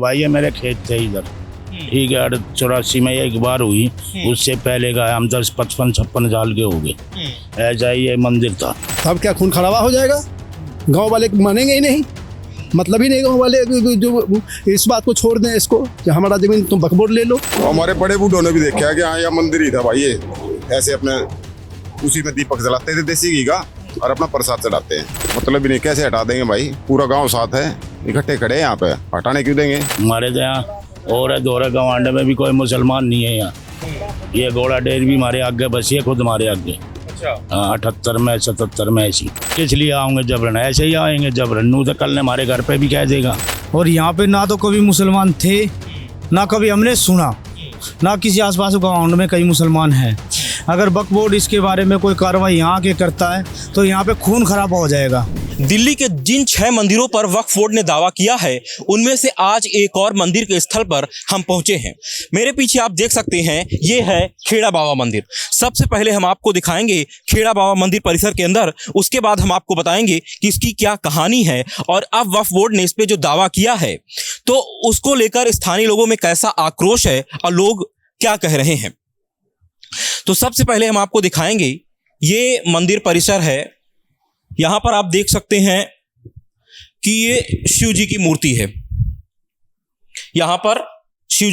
भाई ये मेरे खेत थे इधर, ठीक है। 84 में एक बार हुई, उससे पहले का हम 10, 55, 56 साल के हो गए। ऐसा ही ये मंदिर था। अब क्या खून खराबा हो जाएगा? गांव वाले मानेंगे ही नहीं, मतलब ही नहीं। गांव वाले जो इस बात को छोड़ दें इसको कि हमारा जमीन तुम वक्फ बोर्ड ले लो। हमारे बड़े बूढ़ों ने भी देखा है कि हाँ, यह मंदिर ही था भाई। ये ऐसे अपने उसी में दीपक जलाते थे देसी घी का और अपना प्रसाद चढ़ाते हैं। मतलब भी नहीं, कैसे हटा देंगे भाई? पूरा गांव साथ है, इकट्ठे खड़े हैं यहाँ पे, हटाने क्यों देंगे? हमारे तो यहाँ और दोहरा गवांड में भी कोई मुसलमान नहीं है यहाँ। ये घोड़ा डेर भी हमारे आगे बसी है, खुद हमारे आगे। 78 में 77 में ऐसी। किस लिए आऊंगे जबरन? ऐसे ही आएंगे जबरन। नू तो कल ने हमारे घर पे भी कह देगा। और यहाँ पे ना तो कभी मुसलमान थे, ना कभी हमने सुना, ना किसी आसपास गाँव में कई मुसलमान हैं। अगर वक्फ बोर्ड इसके बारे में कोई कार्रवाई यहाँ के करता है तो यहाँ पे खून खराबा हो जाएगा। दिल्ली के जिन 6 मंदिरों पर वक्फ बोर्ड ने दावा किया है, उनमें से आज एक और मंदिर के स्थल पर हम पहुंचे हैं। मेरे पीछे आप देख सकते हैं, ये है खेड़ा बाबा मंदिर। सबसे पहले हम आपको दिखाएंगे खेड़ा बाबा मंदिर परिसर के अंदर, उसके बाद हम आपको बताएंगे कि इसकी क्या कहानी है और अब वक्फ बोर्ड ने इस पे जो दावा किया है तो उसको लेकर स्थानीय लोगों में कैसा आक्रोश है और लोग क्या कह रहे हैं। तो सबसे पहले हम आपको दिखाएंगे, ये मंदिर परिसर है। यहां पर आप देख सकते हैं कि ये शिव जी की मूर्ति है। यहां पर शिव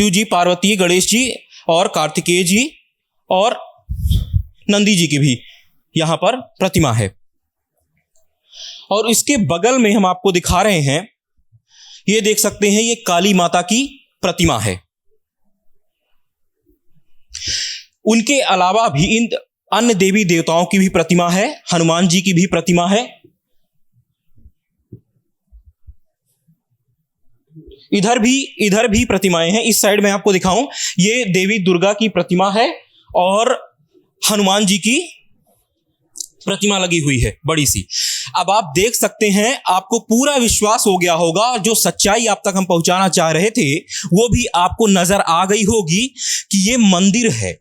जी, पार्वती, गणेश जी और कार्तिकेय जी और नंदी जी की भी यहां पर प्रतिमा है। और इसके बगल में हम आपको दिखा रहे हैं, ये देख सकते हैं, ये काली माता की प्रतिमा है। उनके अलावा भी इन अन्य देवी देवताओं की भी प्रतिमा है, हनुमान जी की भी प्रतिमा है। इधर भी प्रतिमाएं हैं। इस साइड में आपको दिखाऊं, ये देवी दुर्गा की प्रतिमा है और हनुमान जी की प्रतिमा लगी हुई है बड़ी सी। अब आप देख सकते हैं, आपको पूरा विश्वास हो गया होगा, जो सच्चाई आप तक हम पहुंचाना चाह रहे थे वो भी आपको नजर आ गई होगी कि ये मंदिर है।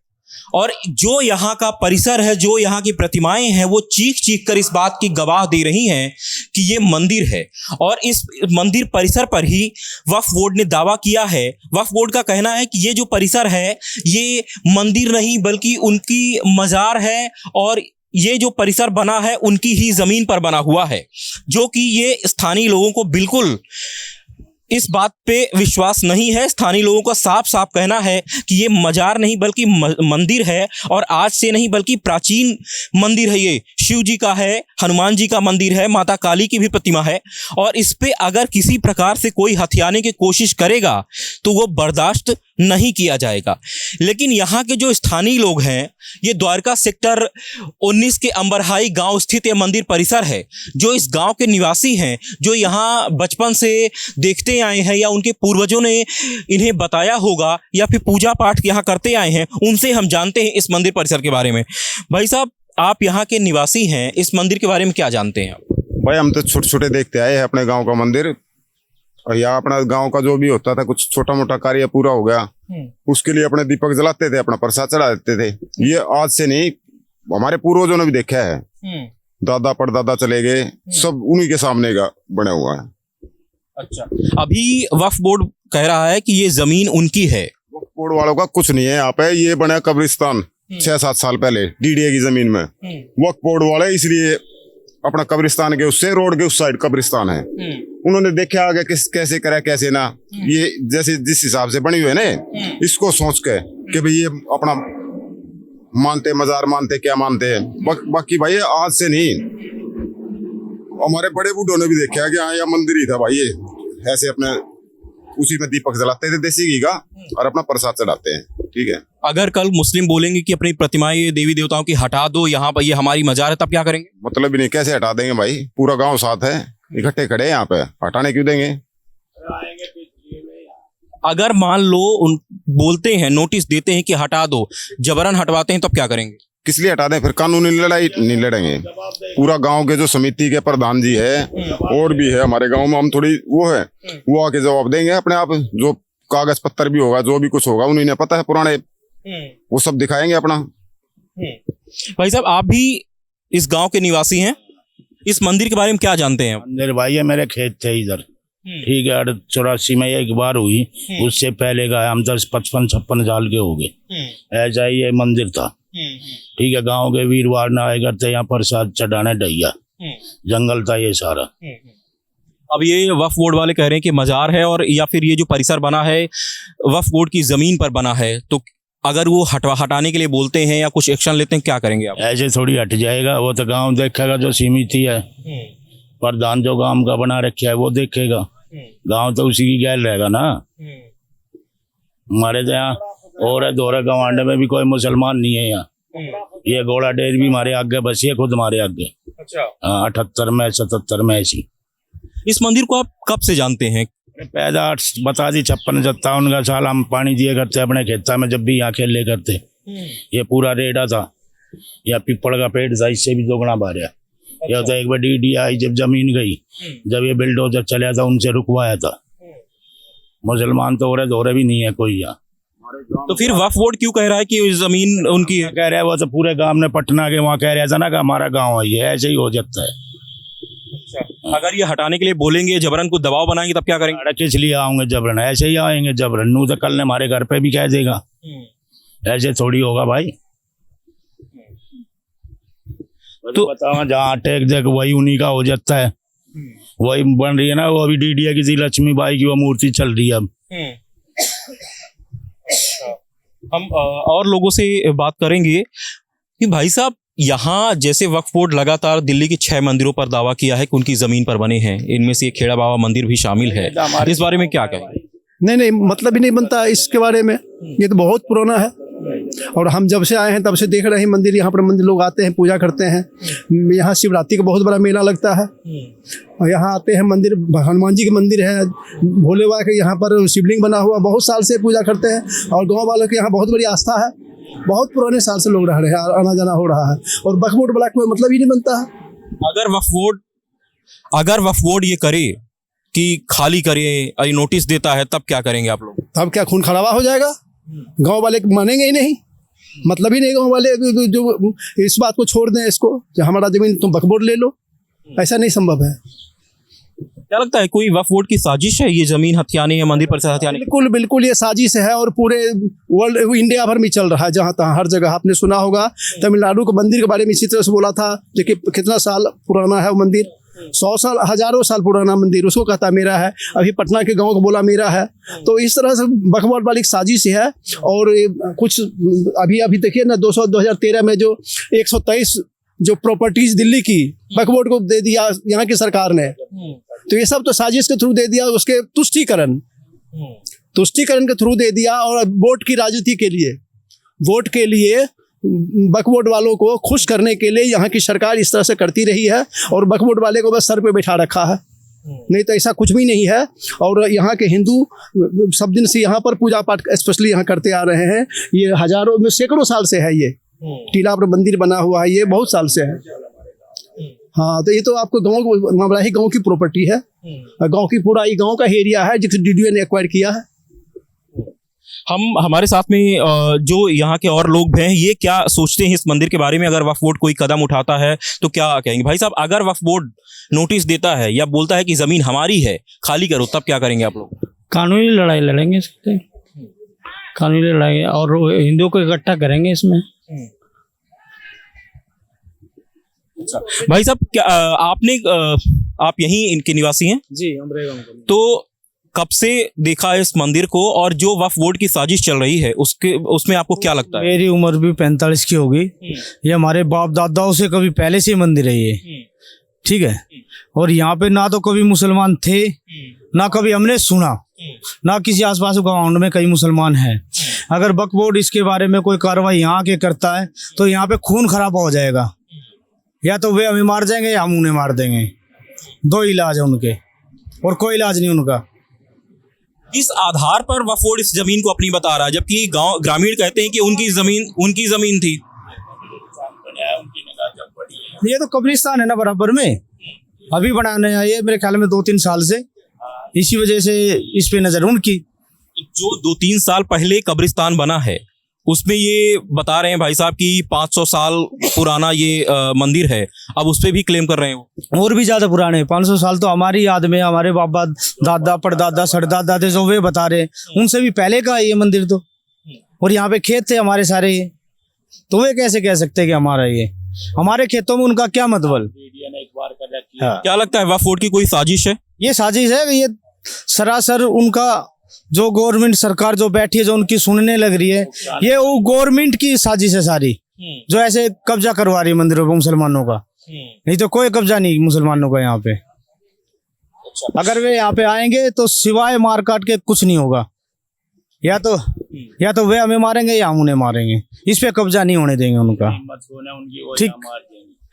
और जो यहाँ का परिसर है, जो यहाँ की प्रतिमाएं हैं, वो चीख चीख कर इस बात की गवाह दे रही हैं कि ये मंदिर है। और इस मंदिर परिसर पर ही वक्फ बोर्ड ने दावा किया है। वक्फ बोर्ड का कहना है कि ये जो परिसर है, ये मंदिर नहीं बल्कि उनकी मज़ार है और ये जो परिसर बना है उनकी ही जमीन पर बना हुआ है, जो कि ये स्थानीय लोगों को बिल्कुल इस बात पे विश्वास नहीं है। स्थानीय लोगों का साफ साफ कहना है कि ये मजार नहीं बल्कि मंदिर है, और आज से नहीं बल्कि प्राचीन मंदिर है। ये शिव जी का है, हनुमान जी का मंदिर है, माता काली की भी प्रतिमा है। और इस पे अगर किसी प्रकार से कोई हथियाने की कोशिश करेगा तो वो बर्दाश्त नहीं किया जाएगा। लेकिन यहाँ के जो स्थानीय लोग हैं, ये द्वारका सेक्टर 19 के अंबरहाई गांव स्थित ये मंदिर परिसर है। जो इस गांव के निवासी हैं, जो यहाँ बचपन से देखते आए हैं या उनके पूर्वजों ने इन्हें बताया होगा या फिर पूजा पाठ यहाँ करते आए हैं, उनसे हम जानते हैं इस मंदिर परिसर के बारे में। भाई साहब, आप यहाँ के निवासी हैं, इस मंदिर के बारे में क्या जानते हैं आप? भाई हम तो छोटे छोटे देखते आए हैं अपने गाँव का मंदिर, और यहाँ अपना गांव का जो भी होता था, कुछ छोटा मोटा कार्य पूरा हो गया, उसके लिए अपने दीपक जलाते थे, अपना प्रसाद चढ़ा देते थे। ये आज से नहीं, हमारे पूर्वजों ने भी देखा है। दादा परदादा चले गए, सब उन्हीं के सामने का बना हुआ है। अच्छा, अभी वक्फ बोर्ड कह रहा है कि ये जमीन उनकी है। वक्फ बोर्ड वालों का कुछ नहीं है यहाँ पे। ये बना कब्रिस्तान 6-7 साल पहले डीडीए की जमीन में। वक्फ बोर्ड वाले इसलिए अपना कब्रिस्तान के उससे रोड के उस साइड कब्रिस्तान है, उन्होंने देखा आगे कैसे करा कैसे ना, ये जैसे जिस हिसाब से बनी हुई है ना, इसको सोच के कि भाई ये अपना मानते मजार मानते क्या मानते हैं। बाकी भाई आज से नहीं, हमारे बड़े बूढ़ों ने भी देखा है कि हाँ, यह मंदिर ही था भाई। ये ऐसे अपने उसी में दीपक जलाते थे देसी घी का और अपना प्रसाद चढ़ाते हैं, ठीक है। अगर कल मुस्लिम बोलेंगे कि अपनी प्रतिमाएं देवी देवताओं की हटा दो, यहाँ पर ये हमारी मजार है, तब क्या करेंगे? मतलब भी नहीं, कैसे हटा देंगे भाई? पूरा गांव साथ है, इकट्ठे खड़े हैं यहाँ पे, हटाने क्यों देंगे? अगर मान लो बोलते हैं, नोटिस देते हैं कि हटा दो, जबरन हटवाते हैं, तब क्या करेंगे? किस लिए हटा दें? फिर कानूनी लड़ाई नहीं लड़ेंगे। पूरा गांव के जो समिति के प्रधान जी है और भी है हमारे गांव में, हम थोड़ी वो है, वो आके जवाब देंगे अपने आप। जो कागज पत्तर भी होगा, जो भी कुछ होगा, उन्हें पता है पुराने, वो सब दिखाएंगे अपना। भाई साहब, आप भी इस गांव के निवासी हैं, इस मंदिर के बारे में क्या जानते हैं? मंदिर भाई ये मेरे खेत थे इधर, ठीक है, 84 में एक बार हुई, उससे पहले का हम 10, 55, 56 साल के हो गए। ऐसा ही ये मंदिर था। ठीक है, गांव के वीरवार ना आए करते यहाँ प्रसाद चढ़ाने डैया, जंगल था ये सारा। अब ये वक्फ बोर्ड वाले कह रहे हैं कि मजार है, और या फिर ये जो परिसर बना है वक्फ बोर्ड की जमीन पर बना है, तो अगर वो हटाने के लिए बोलते हैं या कुछ एक्शन लेते हैं, क्या करेंगे आप? ऐसे थोड़ी हट जाएगा, वो तो गांव देखेगा जो समिति है, प्रधान जो गांव का बना रखा है वो देखेगा, गांव तो उसी की गैल रहेगा ना। हमारे तो यहाँ और है दोहरा गवांडे में भी कोई मुसलमान नहीं है यहाँ। ये घोड़ा डेर भी हमारे आगे बसी है, खुद हमारे आगे। अच्छा। 78 में 77 में ऐसी। इस मंदिर को आप कब से जानते हैं? पैदा बता दी 56 57 का साल हम पानी दिए करते अपने खेता में, जब भी यहाँ खेले करते। ये पूरा रेडा था, या पीपल का पेड़ था, इससे भी दोगुना बारिया। यह तो एक बार डीडी आई जब जमीन गई, जब ये बिल्डोजर चला था उनसे रुकवाया था। मुसलमान तो और दोहरे भी नहीं है कोई यहाँ। तो फिर वक्फ बोर्ड क्यों कह रहा है कि जमीन उनकी है? कह रहा है वो तो पूरे गांव ने पटना के वहाँ कह रहा था ना कि हमारा गांव है, ये ऐसे ही हो जाता है। अगर ये हटाने के लिए बोलेंगे, जबरन को दबाव बनाएंगे, तब क्या करेंगे? अरे किस लिए आऊंगे जबरन, ऐसे ही आएंगे जबरन। नू तो कल ने हमारे घर पे भी कह देगा, ऐसे थोड़ी होगा भाई। तो बताओ जहाँ टेक देख वही उन्हीं का हो जाता है, वही बन रही है ना। वो अभी डीडीए की लक्ष्मी बाई की वो मूर्ति चल रही है अब। हम और लोगों से बात करेंगे कि भाई साहब, यहाँ जैसे वक्फ बोर्ड लगातार दिल्ली की 6 मंदिरों पर दावा किया है कि उनकी जमीन पर बने हैं, इनमें से खेड़ा बाबा मंदिर भी शामिल है, इस बारे में क्या कहेंगे? नहीं, मतलब ही नहीं बनता इसके बारे में। ये तो बहुत पुराना है, और हम जब से आए हैं तब से देख रहे हैं मंदिर। यहाँ पर मंदिर लोग आते हैं, पूजा करते हैं। यहाँ शिवरात्रि का बहुत बड़ा मेला लगता है, और यहाँ आते हैं। मंदिर हनुमान जी का मंदिर है, भोले बाबा के यहाँ पर शिवलिंग बना हुआ, बहुत साल से पूजा करते हैं। और गाँव वालों के यहाँ बहुत बड़ी आस्था है, बहुत पुराने साल से लोग रह रहे हैं, आना जाना हो रहा है। और वक्फ बोर्ड ब्लॉक में मतलब ही नहीं बनता है। अगर वक्फ बोर्ड ये करे कि खाली करे, नोटिस देता है, तब क्या करेंगे आप लोग? तब क्या खून खराबा हो जाएगा, गांव वाले मानेंगे ही नहीं। मतलब ही नहीं, गांव वाले जो इस बात को छोड़ दें इसको कि हमारा जमीन तुम वक्फ बोर्ड ले लो, ऐसा नहीं संभव है। क्या लगता है कोई वक्फ बोर्ड की साजिश है ये जमीन हथियाने या मंदिर परिसर हथियाने? बिल्कुल बिल्कुल, ये साजिश है, और पूरे वर्ल्ड इंडिया भर में चल रहा है, जहाँ तहाँ हर जगह। आपने सुना होगा तमिलनाडु के मंदिर के बारे में इसी तरह से बोला था, जो कि कितना साल पुराना है वो मंदिर, 100 साल, हजारों साल पुराना मंदिर, उसको कहता मेरा है। अभी पटना के गांव को बोला मेरा है। तो इस तरह से वक्फ बोर्ड वाली साजिश है। और कुछ अभी देखिए ना, 2013 में जो 123 जो प्रॉपर्टीज दिल्ली की वक्फ बोर्ड को दे दिया यहाँ की सरकार ने, तो ये सब तो साजिश के थ्रू दे दिया। उसके तुष्टीकरण के थ्रू दे दिया, और वोट की राजनीति के लिए, वोट के लिए वक्फ बोर्ड वालों को खुश करने के लिए यहाँ की सरकार इस तरह से करती रही है, और वक्फ बोर्ड वाले को बस सर पे बैठा रखा है। नहीं तो ऐसा कुछ भी नहीं है। और यहाँ के हिंदू सब दिन से यहाँ पर पूजा पाठ स्पेशली यहाँ करते आ रहे हैं। ये हजारों में सैकड़ों साल से है, ये टीला पर मंदिर बना हुआ है, ये बहुत साल से है। हाँ, तो ये तो आपको गाँव की प्रॉपर्टी है, गाँव की पूरा ये गाँव का एरिया है जिसे डीडीए ने एक्वायर किया है। हमारे साथ में जो यहाँ के और लोग हैं, ये क्या सोचते हैं इस मंदिर के बारे में? अगर वक्फ बोर्ड कोई कदम उठाता है तो क्या कहेंगे? भाई साहब, अगर वक्फ बोर्ड नोटिस देता है या बोलता है कि जमीन हमारी है, खाली करो, तब क्या करेंगे आप लोग? कानूनी लड़ाई लड़ेंगे इसके, कानूनी लड़ाई, और हिंदुओं को इकट्ठा करेंगे इसमें। भाई साहब, क्या आप यहीं इनके निवासी हैं? जी, अमरेगा। तो कब से देखा है इस मंदिर को, और जो वक्फ बोर्ड की साजिश चल रही है उसमें आपको क्या लगता है? मेरी उम्र भी 45 की होगी। ये हमारे बाप दादाओं से कभी पहले से मंदिर है ये, ठीक है। और यहाँ पे ना तो कभी मुसलमान थे, ना कभी हमने सुना, ना किसी आसपास गाँव में कई मुसलमान है। अगर वक्फ बोर्ड इसके बारे में कोई कार्रवाई यहाँ के करता है तो यहाँ पे खून खराबा हो जाएगा। या तो वे हमें मार जाएंगे या हम उन्हें मार देंगे। 2 इलाज है उनके, और कोई इलाज नहीं उनका। इस आधार पर वक्फ बोर्ड इस जमीन को अपनी बता रहा है, जबकि गांव ग्रामीण कहते हैं कि उनकी जमीन थी। ये तो कब्रिस्तान है ना बराबर में, अभी बनाने आए मेरे ख्याल में 2-3 साल से, इसी वजह से इस पे नजर उनकी। जो 2-3 साल पहले कब्रिस्तान बना है, उसमें ये बता रहे हैं भाई साहब कि 500 साल पुराना ये मंदिर है, अब उस पे भी क्लेम कर रहे हैं वो। और भी ज्यादा पुराने 500 साल तो हमारी याद में हमारे बाबा दादा परदादा सड़दादा थे जो वे बता रहे, उनसे भी पहले का है ये मंदिर तो। और यहाँ पे खेत थे हमारे सारे, ये तो वे कैसे कह सकते हैं कि हमारा ये, हमारे खेतों में उनका क्या मतलब। हाँ। क्या लगता है वक्फ बोर्ड की कोई साजिश है? ये साजिश है, ये सरासर उनका जो गवर्नमेंट सरकार जो बैठी है जो उनकी सुनने लग रही है, ये वो गवर्नमेंट की साजिश है सारी, जो ऐसे कब्जा करवा रही है मंदिरों पर मुसलमानों का। नहीं तो कोई कब्जा नहीं मुसलमानों का यहाँ पे। अगर वे यहाँ पे आएंगे तो सिवाय मार काट के कुछ नहीं होगा, या तो वे हमें मारेंगे या हम उन्हें मारेंगे, इस पे कब्जा नहीं होने देंगे उनका। ठीक,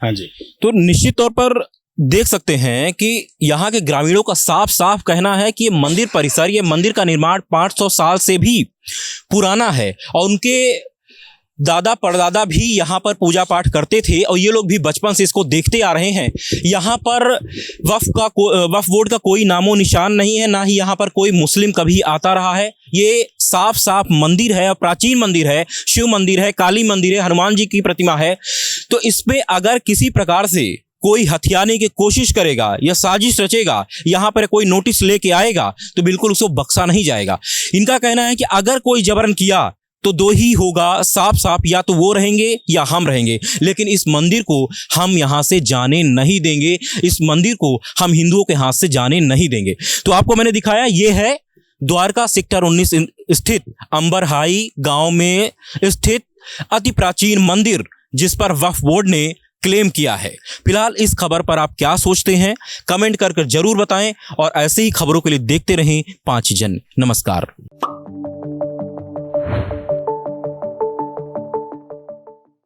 हाँ जी। तो निश्चित तौर पर देख सकते हैं कि यहाँ के ग्रामीणों का साफ साफ कहना है कि ये मंदिर परिसर, ये मंदिर का निर्माण 500 साल से भी पुराना है और उनके दादा परदादा भी यहाँ पर पूजा पाठ करते थे और ये लोग भी बचपन से इसको देखते आ रहे हैं। यहाँ पर वक्फ बोर्ड का कोई नामो निशान नहीं है, ना ही यहाँ पर कोई मुस्लिम कभी आता रहा है। ये साफ साफ मंदिर है, प्राचीन मंदिर है, शिव मंदिर है, काली मंदिर है, हनुमान जी की प्रतिमा है। तो इसमें अगर किसी प्रकार से कोई हथियाने की कोशिश करेगा या साजिश रचेगा, यहाँ पर कोई नोटिस लेके आएगा तो बिल्कुल उसको बख्शा नहीं जाएगा। इनका कहना है कि अगर कोई जबरन किया तो दो ही होगा, साफ साफ, या तो वो रहेंगे या हम रहेंगे, लेकिन इस मंदिर को हम यहाँ से जाने नहीं देंगे, इस मंदिर को हम हिंदुओं के हाथ से जाने नहीं देंगे। तो आपको मैंने दिखाया, ये है द्वारका सेक्टर 19 स्थित अंबरहाई गांव में स्थित अति प्राचीन मंदिर, जिस पर वक्फ बोर्ड ने क्लेम किया है। फिलहाल इस खबर पर आप क्या सोचते हैं, कमेंट कर जरूर बताएं और ऐसे ही खबरों के लिए देखते रहें 5 जन। नमस्कार।